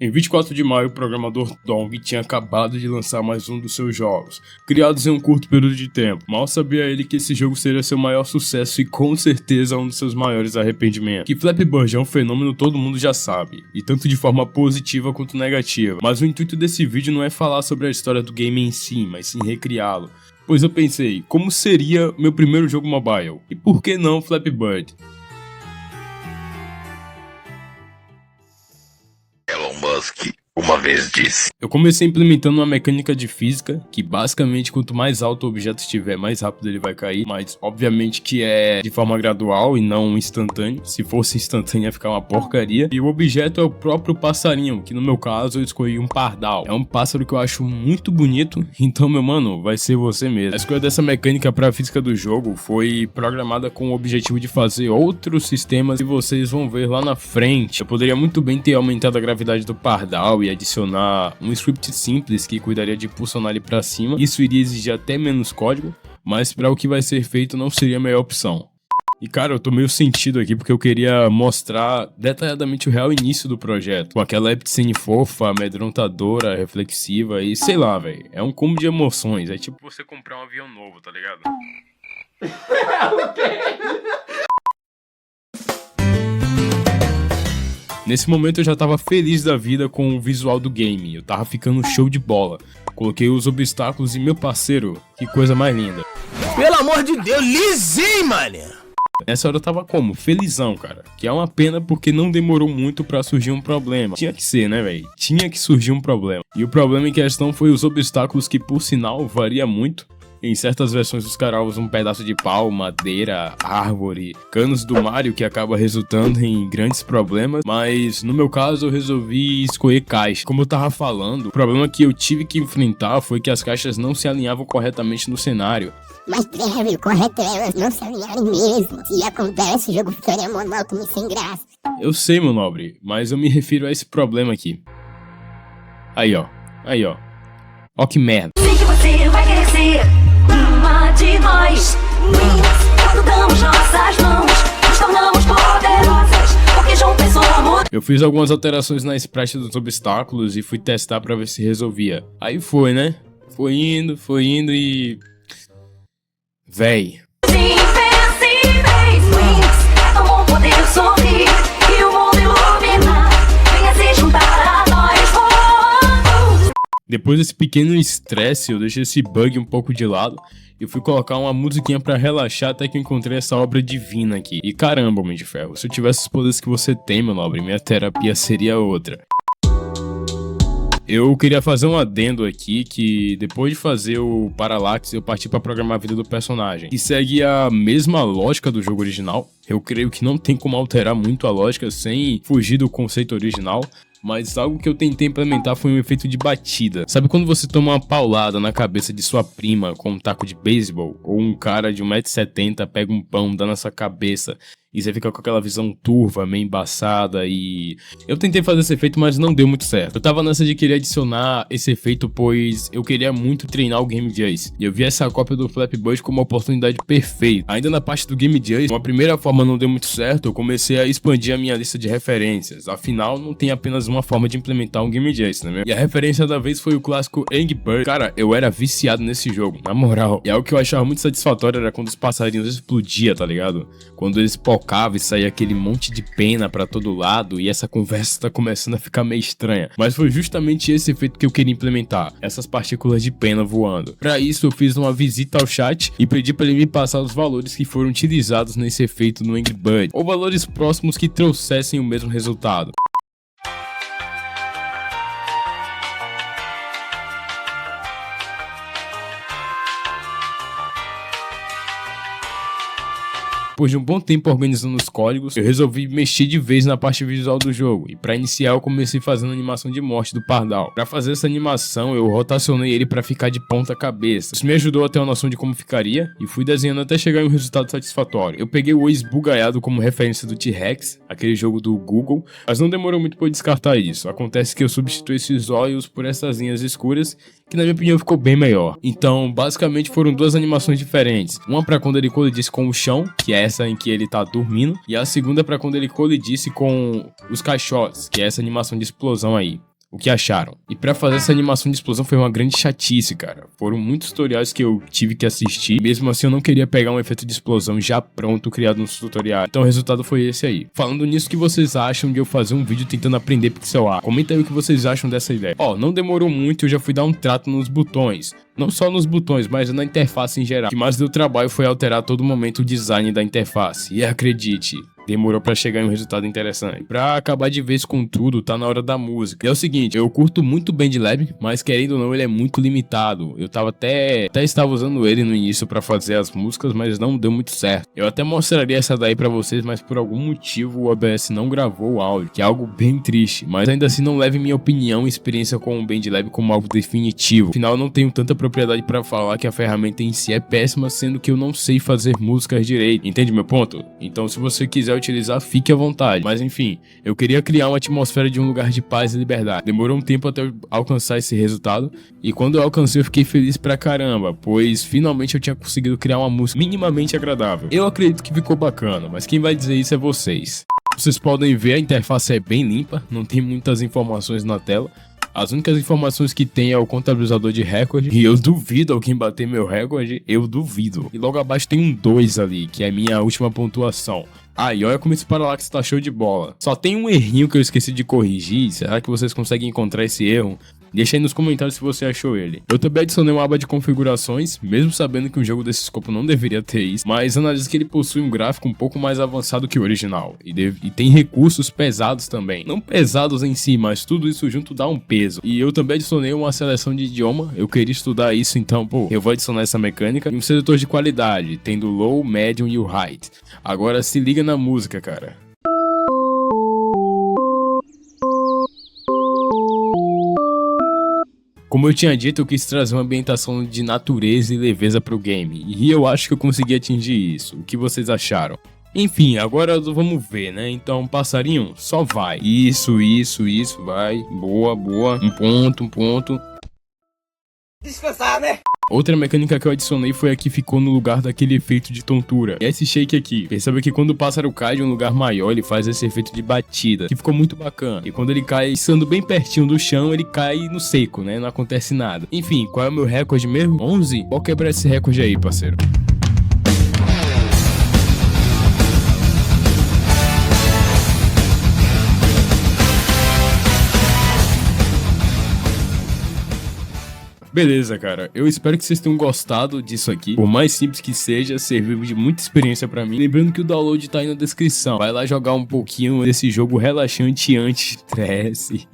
Em 24 de maio, o programador Dong tinha acabado de lançar mais um dos seus jogos, criados em um curto período de tempo. Mal sabia ele que esse jogo seria seu maior sucesso e com certeza um dos seus maiores arrependimentos. Que Flappy Bird é um fenômeno todo mundo já sabe, e tanto de forma positiva quanto negativa. Mas o intuito desse vídeo não é falar sobre a história do game em si, mas sim recriá-lo. Pois eu pensei, como seria meu primeiro jogo mobile? E por que não Flappy Bird? Elon Musk uma vez disse: Eu comecei implementando uma mecânica de física, que basicamente quanto mais alto o objeto estiver, mais rápido ele vai cair, mas obviamente que é de forma gradual e não instantânea. Se fosse instantânea ia ficar uma porcaria. E o objeto é o próprio passarinho, que no meu caso eu escolhi um pardal. É um pássaro que eu acho muito bonito, então meu mano, vai ser você mesmo. A escolha dessa mecânica para a física do jogo foi programada com o objetivo de fazer outros sistemas que vocês vão ver lá na frente. Eu poderia muito bem ter aumentado a gravidade do pardal e adicionar um script simples que cuidaria de impulsionar ele para cima. Isso iria exigir até menos código, mas para o que vai ser feito não seria a melhor opção. E cara, eu tô meio sentido aqui porque eu queria mostrar detalhadamente o real início do projeto, com aquela cutscene fofa, amedrontadora, reflexiva e sei lá, velho. É um combo de emoções, é tipo você comprar um avião novo, tá ligado? Nesse momento eu já tava feliz da vida com o visual do game, eu tava ficando show de bola. Coloquei os obstáculos e meu parceiro, que coisa mais linda. Pelo amor de Deus, lisinho, mané! Nessa hora eu tava como? Felizão, cara. Que é uma pena porque não demorou muito pra surgir um problema. Tinha que ser, né, velho? Tinha que surgir um problema. E o problema em questão foi os obstáculos que, por sinal, varia muito. Em certas versões os caras usam um pedaço de pau, madeira, árvore, canos do Mario, que acaba resultando em grandes problemas, mas no meu caso eu resolvi escolher caixa. Como eu tava falando, o problema que eu tive que enfrentar foi que as caixas não se alinhavam corretamente no cenário. Mas Trevor, o correto é elas não se alinharem mesmo. Se acontece, o jogo ficaria monótono e sem graça. Eu sei, meu nobre, mas eu me refiro a esse problema aqui. Aí ó. Ó que merda. Sei que você vai querer ser uma de nós. Quando damos nossas mãos, nos tornamos poderosas, porque juntos somos. Eu fiz algumas alterações na sprite dos obstáculos e fui testar pra ver se resolvia. Aí foi, né? Foi indo e... Véi. Invencíveis wings, é tão bom poder sorrir e o mundo iluminar. Venha se juntar a nós todos. Depois desse pequeno estresse, eu deixei esse bug um pouco de lado e fui colocar uma musiquinha pra relaxar até que eu encontrei essa obra divina aqui. E caramba, Homem de Ferro, se eu tivesse os poderes que você tem, meu nobre, minha terapia seria outra. Eu queria fazer um adendo aqui que depois de fazer o Parallax eu parti pra programar a vida do personagem. E segue a mesma lógica do jogo original. Eu creio que não tem como alterar muito a lógica sem fugir do conceito original. Mas algo que eu tentei implementar foi um efeito de batida. Sabe quando você toma uma paulada na cabeça de sua prima com um taco de beisebol? Ou um cara de 1,70 m pega um pão dando na sua cabeça e você fica com aquela visão turva, meio embaçada e... Eu tentei fazer esse efeito, mas não deu muito certo. Eu tava nessa de querer adicionar esse efeito, pois eu queria muito treinar o Game Jazz. E eu vi essa cópia do Flappy Bird como uma oportunidade perfeita. Ainda na parte do Game Jazz, uma primeira forma não deu muito certo, eu comecei a expandir a minha lista de referências. Afinal, não tem apenas uma forma de implementar um Game Jazz, né? E a referência da vez foi o clássico Angry Bird. Cara, eu era viciado nesse jogo, na moral. E algo que eu achava muito satisfatório era quando os passarinhos explodiam, tá ligado? Quando eles pocava e saía aquele monte de pena pra todo lado e essa conversa tá começando a ficar meio estranha. Mas foi justamente esse efeito que eu queria implementar, essas partículas de pena voando. Pra isso eu fiz uma visita ao chat e pedi pra ele me passar os valores que foram utilizados nesse efeito no Angry Bird, ou valores próximos que trouxessem o mesmo resultado. Depois de um bom tempo organizando os códigos, eu resolvi mexer de vez na parte visual do jogo. E para iniciar eu comecei fazendo a animação de morte do pardal. Para fazer essa animação eu rotacionei ele para ficar de ponta cabeça. Isso me ajudou a ter uma noção de como ficaria e fui desenhando até chegar em um resultado satisfatório. Eu peguei o esbugalhado como referência do T-Rex, aquele jogo do Google, mas não demorou muito para eu descartar isso. Acontece que eu substituí esses olhos por essas linhas escuras que na minha opinião ficou bem melhor. Então, basicamente foram duas animações diferentes. Uma para quando ele colidisse com o chão, que é essa em que ele tá dormindo, e a segunda para quando ele colidisse com os caixotes, que é essa animação de explosão aí. O que acharam? E pra fazer essa animação de explosão foi uma grande chatice, cara. Foram muitos tutoriais que eu tive que assistir. Mesmo assim, eu não queria pegar um efeito de explosão já pronto, criado nos tutoriais. Então o resultado foi esse aí. Falando nisso, o que vocês acham de eu fazer um vídeo tentando aprender pixel art? Comenta aí o que vocês acham dessa ideia. Ó, não demorou muito, eu já fui dar um trato nos botões. Não só nos botões, mas na interface em geral. O que mais deu trabalho foi alterar a todo momento o design da interface. E acredite, demorou pra chegar em um resultado interessante. Pra acabar de vez com tudo, tá na hora da música. E é o seguinte, eu curto muito o BandLab, mas querendo ou não, ele é muito limitado. Eu tava até estava usando ele no início pra fazer as músicas, mas não deu muito certo. Eu até mostraria essa daí pra vocês, mas por algum motivo o OBS não gravou o áudio, que é algo bem triste. Mas ainda assim não leve minha opinião e experiência com o BandLab como algo definitivo. Afinal, eu não tenho tanta propriedade pra falar que a ferramenta em si é péssima, sendo que eu não sei fazer músicas direito. Entende meu ponto? Então se você quiser utilizar, fique à vontade. Mas enfim, eu queria criar uma atmosfera de um lugar de paz e liberdade. Demorou um tempo até eu alcançar esse resultado, e quando eu alcancei eu fiquei feliz pra caramba, pois finalmente eu tinha conseguido criar uma música minimamente agradável. Eu acredito que ficou bacana, mas quem vai dizer isso é vocês. Vocês podem ver, a interface é bem limpa, não tem muitas informações na tela. As únicas informações que tem é o contabilizador de recorde, e eu duvido alguém bater meu recorde, eu duvido. E logo abaixo tem um 2 ali, que é a minha última pontuação. Ah, e olha como esse Parallax tá show de bola. Só tem um errinho que eu esqueci de corrigir, será que vocês conseguem encontrar esse erro? Deixa aí nos comentários se você achou ele. Eu também adicionei uma aba de configurações, mesmo sabendo que um jogo desse escopo não deveria ter isso, mas analisa que ele possui um gráfico um pouco mais avançado que o original, e tem recursos pesados também. Não pesados em si, mas tudo isso junto dá um peso. E eu também adicionei uma seleção de idioma, eu queria estudar isso, então, pô, eu vou adicionar essa mecânica. E um seletor de qualidade, tendo o low, medium e o high. Agora se liga na música, cara. Como eu tinha dito, eu quis trazer uma ambientação de natureza e leveza pro game, e eu acho que eu consegui atingir isso. O que vocês acharam? Enfim, agora vamos ver, né? Então, passarinho, só vai. Isso, vai. Boa. Um ponto. Descansar, né? Outra mecânica que eu adicionei foi a que ficou no lugar daquele efeito de tontura. E esse shake aqui. Perceba que quando o pássaro cai de um lugar maior, ele faz esse efeito de batida, que ficou muito bacana. E quando ele cai estando bem pertinho do chão, ele cai no seco, né? Não acontece nada. Enfim, qual é o meu recorde mesmo? 11? Vou quebrar esse recorde aí, parceiro. Beleza, cara. Eu espero que vocês tenham gostado disso aqui. Por mais simples que seja, serviu de muita experiência pra mim. Lembrando que o download tá aí na descrição. Vai lá jogar um pouquinho desse jogo relaxante anti-estresse.